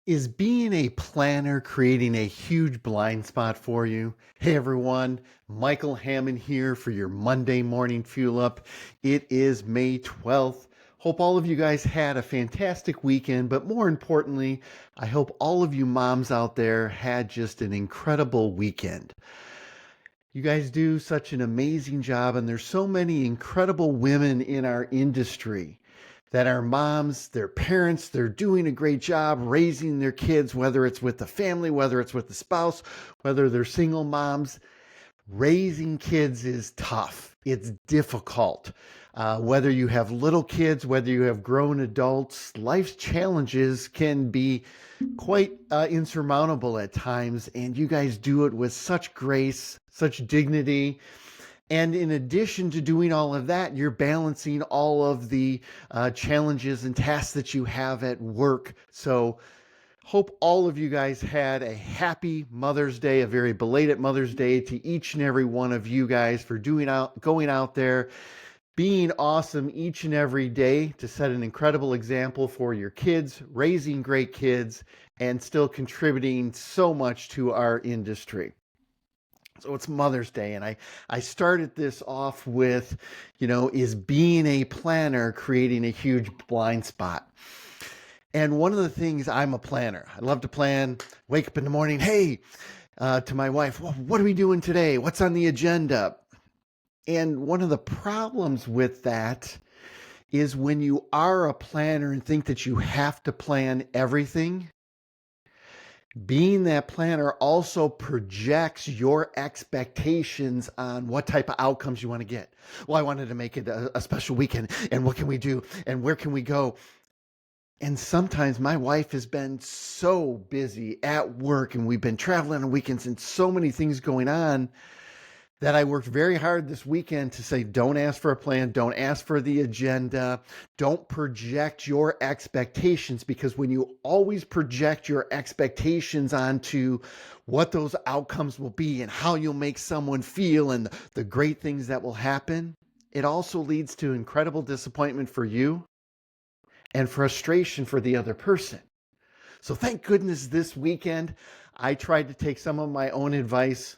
Is being a planner creating a huge blind spot for you? Hey everyone, Michael Hammond here for your Monday morning fuel up. It is May 12th. Hope all of you guys had a fantastic weekend, but more importantly, I hope all of you moms out there had just an incredible weekend. You guys do such an amazing job, and there's so many incredible women in our industry that are moms, they're parents, they're doing a great job raising their kids, whether it's with the family, whether it's with the spouse, whether they're single moms. Raising kids is tough. It's difficult. Whether you have little kids, whether you have grown adults, life's challenges can be quite insurmountable at times. And you guys do it with such grace, such dignity. And in addition to doing all of that, you're balancing all of the challenges and tasks that you have at work. So, hope all of you guys had a happy Mother's Day, a very belated Mother's Day to each and every one of you guys for going out there, being awesome each and every day to set an incredible example for your kids, raising great kids, and still contributing so much to our industry. So it's Mother's Day, and I started this off with, is being a planner creating a huge blind spot? And one of the things, I'm a planner. I love to plan, wake up in the morning, hey, to my wife, well, what are we doing today? What's on the agenda? And one of the problems with that is when you are a planner and think that you have to plan everything, being that planner also projects your expectations on what type of outcomes you want to get. Well, I wanted to make it a special weekend, and what can we do? And where can we go? And sometimes my wife has been so busy at work, and we've been traveling on weekends and so many things going on that I worked very hard this weekend to say, don't ask for a plan, don't ask for the agenda, don't project your expectations, because when you always project your expectations onto what those outcomes will be and how you'll make someone feel and the great things that will happen, it also leads to incredible disappointment for you and frustration for the other person. So thank goodness this weekend, I tried to take some of my own advice.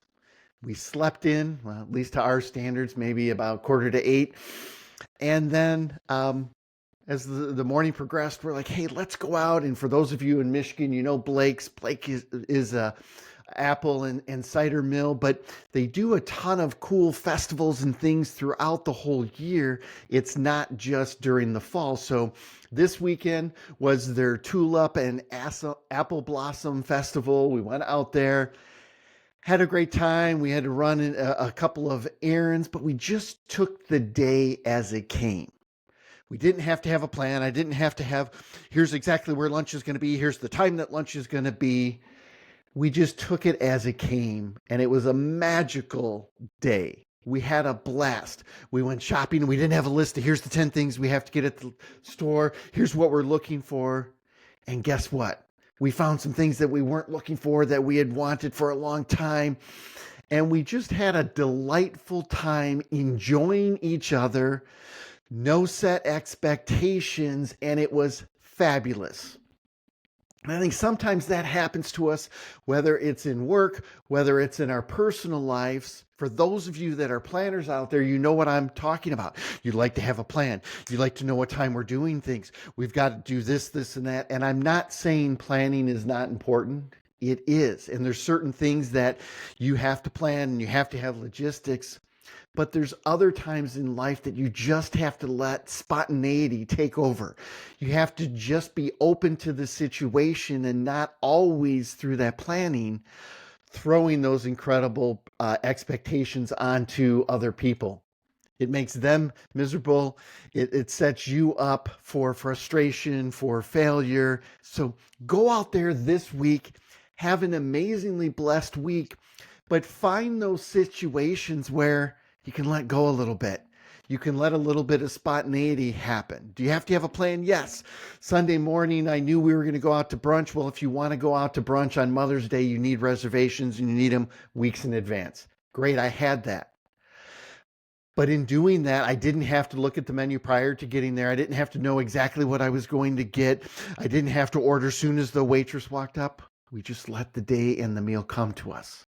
We slept in, well, at least to our standards, maybe about 7:45. And then as the morning progressed, we're like, hey, let's go out. And for those of you in Michigan, Blake is a apple and cider mill, but they do a ton of cool festivals and things throughout the whole year. It's not just during the fall. So this weekend was their tulip and apple blossom festival. We went out there, had a great time. We had to run a couple of errands, but we just took the day as it came. We didn't have to have a plan. I didn't have to have, here's exactly where lunch is going to be. Here's the time that lunch is going to be. We just took it as it came, and it was a magical day. We had a blast. We went shopping. We didn't have a list of here's the 10 things we have to get at the store. Here's what we're looking for. And guess what? We found some things that we weren't looking for that we had wanted for a long time. And we just had a delightful time enjoying each other, no set expectations, and it was fabulous. And I think sometimes that happens to us, whether it's in work, whether it's in our personal lives. For those of you that are planners out there, you know what I'm talking about. You'd like to have a plan. You'd like to know what time we're doing things. We've got to do this, this, and that. And I'm not saying planning is not important. It is. And there's certain things that you have to plan and you have to have logistics. But there's other times in life that you just have to let spontaneity take over. You have to just be open to the situation and not always through that planning throwing those incredible expectations onto other people. It makes them miserable. It sets you up for frustration, for failure. So go out there this week, have an amazingly blessed week, but find those situations where you can let go a little bit. You can let a little bit of spontaneity happen. Do you have to have a plan? Yes. Sunday morning, I knew we were going to go out to brunch. Well, if you want to go out to brunch on Mother's Day, you need reservations and you need them weeks in advance. Great, I had that. But in doing that, I didn't have to look at the menu prior to getting there. I didn't have to know exactly what I was going to get. I didn't have to order as soon as the waitress walked up. We just let the day and the meal come to us.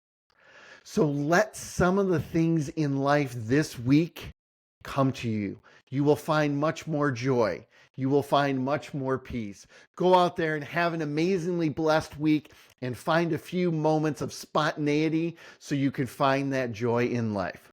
So let some of the things in life this week come to you. You will find much more joy. You will find much more peace. Go out there and have an amazingly blessed week and find a few moments of spontaneity so you can find that joy in life.